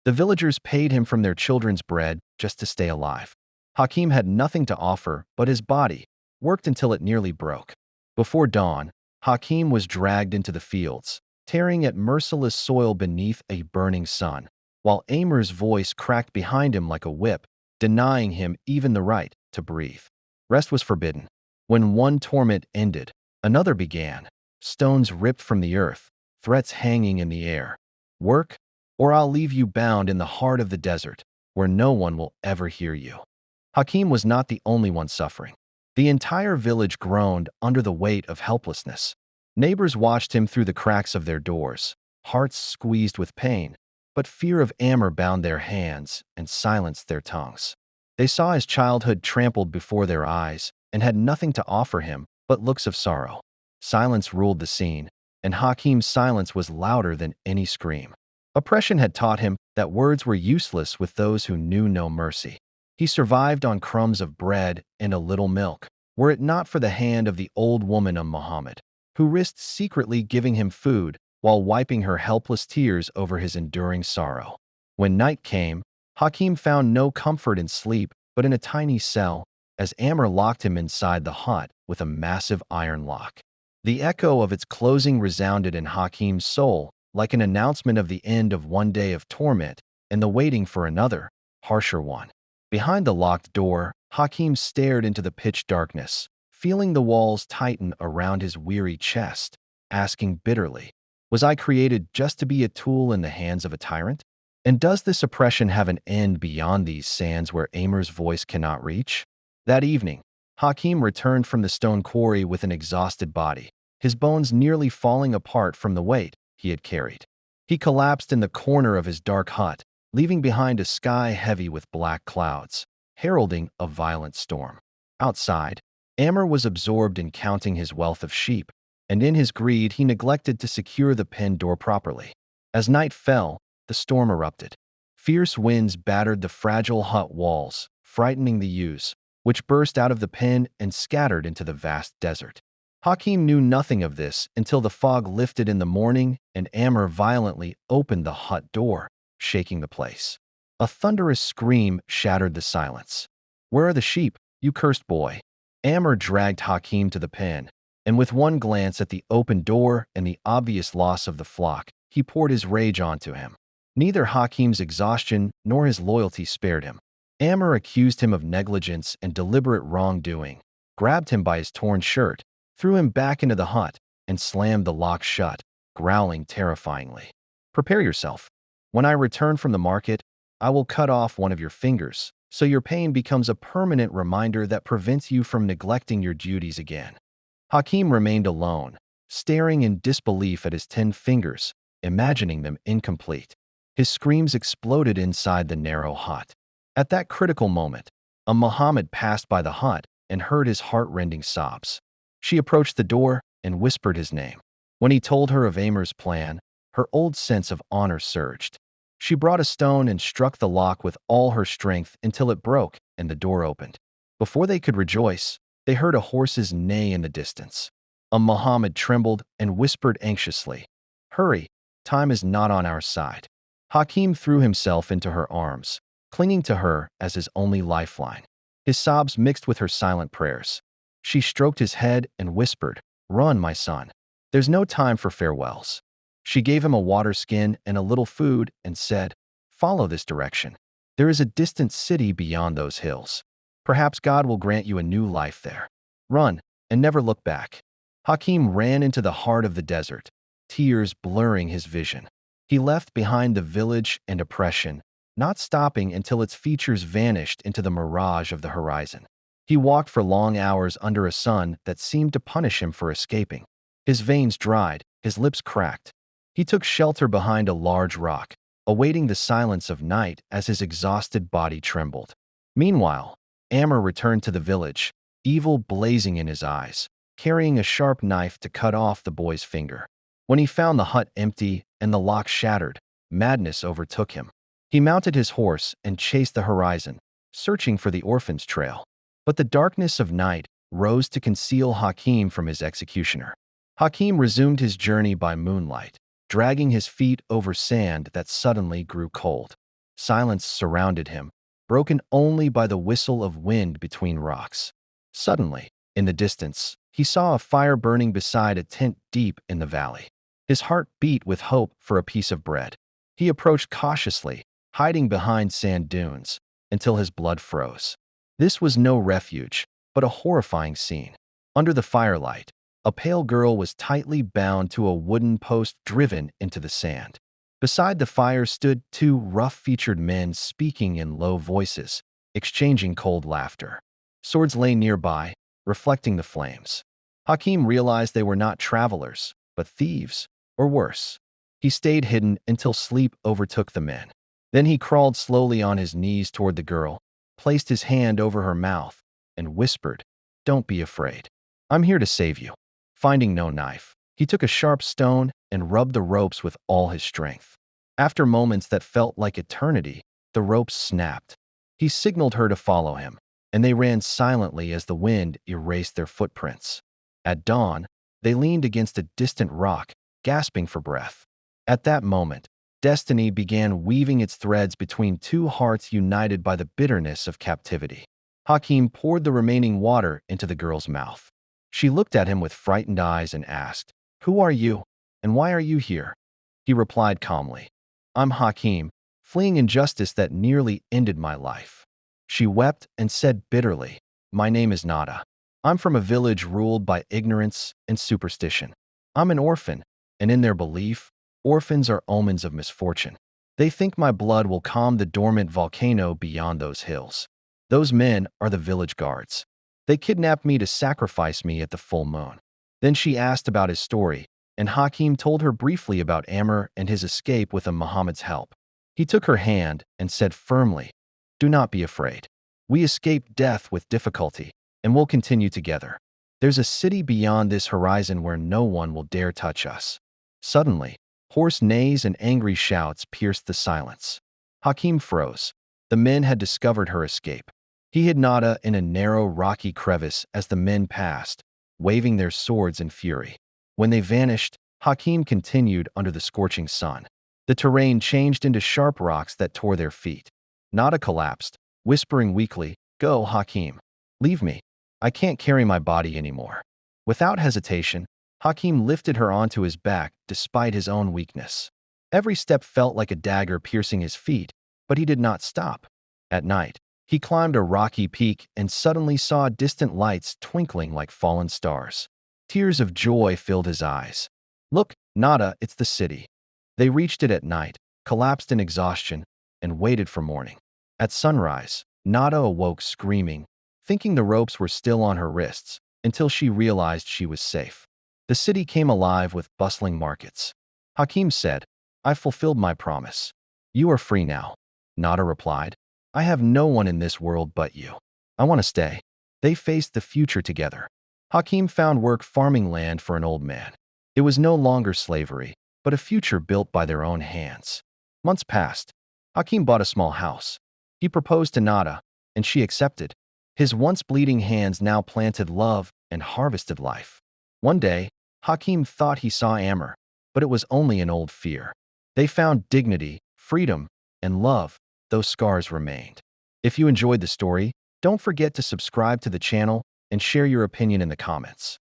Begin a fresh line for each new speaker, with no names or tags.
The villagers paid him from their children's bread just to stay alive. Hakim had nothing to offer but his body, worked until it nearly broke. Before dawn, Hakim was dragged into the fields, tearing at merciless soil beneath a burning sun, while Amer's voice cracked behind him like a whip, denying him even the right to breathe. Rest was forbidden. When one torment ended, another began. Stones ripped from the earth, threats hanging in the air. Work, or I'll leave you bound in the heart of the desert, where no one will ever hear you. Hakim was not the only one suffering. The entire village groaned under the weight of helplessness. Neighbors watched him through the cracks of their doors, hearts squeezed with pain, but fear of Amer bound their hands and silenced their tongues. They saw his childhood trampled before their eyes and had nothing to offer him but looks of sorrow. Silence ruled the scene, and Hakim's silence was louder than any scream. Oppression had taught him that words were useless with those who knew no mercy. He survived on crumbs of bread and a little milk, were it not for the hand of the old woman Muhammad, who risked secretly giving him food while wiping her helpless tears over his enduring sorrow. When night came, Hakim found no comfort in sleep but in a tiny cell, as Amer locked him inside the hut with a massive iron lock. The echo of its closing resounded in Hakim's soul like an announcement of the end of one day of torment and the waiting for another, harsher one. Behind the locked door, Hakim stared into the pitch darkness, feeling the walls tighten around his weary chest, asking bitterly, "Was I created just to be a tool in the hands of a tyrant? And does this oppression have an end beyond these sands where Amer's voice cannot reach?" That evening, Hakim returned from the stone quarry with an exhausted body, his bones nearly falling apart from the weight he had carried. He collapsed in the corner of his dark hut, leaving behind a sky heavy with black clouds, heralding a violent storm. Outside, Amer was absorbed in counting his wealth of sheep, and in his greed he neglected to secure the pen door properly. As night fell, the storm erupted. Fierce winds battered the fragile hut walls, frightening the ewes, which burst out of the pen and scattered into the vast desert. Hakim knew nothing of this until the fog lifted in the morning and Amer violently opened the hut door, shaking the place. A thunderous scream shattered the silence. "Where are the sheep, you cursed boy?" Amer dragged Hakim to the pen, and with one glance at the open door and the obvious loss of the flock, he poured his rage onto him. Neither Hakim's exhaustion nor his loyalty spared him. Amer accused him of negligence and deliberate wrongdoing, grabbed him by his torn shirt, threw him back into the hut, and slammed the lock shut, growling terrifyingly. "Prepare yourself. When I return from the market, I will cut off one of your fingers, so your pain becomes a permanent reminder that prevents you from neglecting your duties again." Hakim remained alone, staring in disbelief at his 10 fingers, imagining them incomplete. His screams exploded inside the narrow hut. At that critical moment, Muhammad passed by the hut and heard his heart-rending sobs. She approached the door and whispered his name. When he told her of Amer's plan, her old sense of honor surged. She brought a stone and struck the lock with all her strength until it broke and the door opened. Before they could rejoice, they heard a horse's neigh in the distance. Muhammad trembled and whispered anxiously, "Hurry, time is not on our side." Hakim threw himself into her arms, clinging to her as his only lifeline. His sobs mixed with her silent prayers. She stroked his head and whispered, "Run, my son. There's no time for farewells." She gave him a water skin and a little food and said, "Follow this direction. There is a distant city beyond those hills. Perhaps God will grant you a new life there. Run and never look back." Hakim ran into the heart of the desert, tears blurring his vision. He left behind the village and oppression, not stopping until its features vanished into the mirage of the horizon. He walked for long hours under a sun that seemed to punish him for escaping. His veins dried, his lips cracked. He took shelter behind a large rock, awaiting the silence of night as his exhausted body trembled. Meanwhile, Amer returned to the village, evil blazing in his eyes, carrying a sharp knife to cut off the boy's finger. When he found the hut empty and the lock shattered, madness overtook him. He mounted his horse and chased the horizon, searching for the orphan's trail. But the darkness of night rose to conceal Hakim from his executioner. Hakim resumed his journey by moonlight, dragging his feet over sand that suddenly grew cold. Silence surrounded him, broken only by the whistle of wind between rocks. Suddenly, in the distance, he saw a fire burning beside a tent deep in the valley. His heart beat with hope for a piece of bread. He approached cautiously, hiding behind sand dunes, until his blood froze. This was no refuge, but a horrifying scene. Under the firelight, a pale girl was tightly bound to a wooden post driven into the sand. Beside the fire stood two rough-featured men speaking in low voices, exchanging cold laughter. Swords lay nearby, reflecting the flames. Hakim realized they were not travelers, but thieves, or worse. He stayed hidden until sleep overtook the men. Then he crawled slowly on his knees toward the girl, placed his hand over her mouth, and whispered, "Don't be afraid. I'm here to save you." Finding no knife, he took a sharp stone and rubbed the ropes with all his strength. After moments that felt like eternity, the ropes snapped. He signaled her to follow him, and they ran silently as the wind erased their footprints. At dawn, they leaned against a distant rock, gasping for breath. At that moment, destiny began weaving its threads between two hearts united by the bitterness of captivity. Hakim poured the remaining water into the girl's mouth. She looked at him with frightened eyes and asked, "Who are you, and why are you here?" He replied calmly, "I'm Hakim, fleeing injustice that nearly ended my life." She wept and said bitterly, "My name is Nada. I'm from a village ruled by ignorance and superstition. I'm an orphan, and in their belief, orphans are omens of misfortune. They think my blood will calm the dormant volcano beyond those hills. Those men are the village guards. They kidnapped me to sacrifice me at the full moon." Then she asked about his story, and Hakim told her briefly about Amr and his escape with Muhammad's help. He took her hand and said firmly, "Do not be afraid. We escaped death with difficulty, and we'll continue together. There's a city beyond this horizon where no one will dare touch us." Suddenly, hoarse neighs and angry shouts pierced the silence. Hakim froze. The men had discovered her escape. He hid Nada in a narrow, rocky crevice as the men passed, waving their swords in fury. When they vanished, Hakim continued under the scorching sun. The terrain changed into sharp rocks that tore their feet. Nada collapsed, whispering weakly, "Go, Hakim. Leave me. I can't carry my body anymore." Without hesitation, Hakim lifted her onto his back despite his own weakness. Every step felt like a dagger piercing his feet, but he did not stop. At night, he climbed a rocky peak and suddenly saw distant lights twinkling like fallen stars. Tears of joy filled his eyes. "Look, Nada, it's the city." They reached it at night, collapsed in exhaustion, and waited for morning. At sunrise, Nada awoke screaming, thinking the ropes were still on her wrists, until she realized she was safe. The city came alive with bustling markets. Hakim said, "I've fulfilled my promise. You are free now." Nada replied, "I have no one in this world but you. I want to stay." They faced the future together. Hakim found work farming land for an old man. It was no longer slavery, but a future built by their own hands. Months passed. Hakim bought a small house. He proposed to Nada, and she accepted. His once bleeding hands now planted love and harvested life. One day, Hakim thought he saw Amr, but it was only an old fear. They found dignity, freedom, and love, though scars remained. If you enjoyed the story, don't forget to subscribe to the channel and share your opinion in the comments.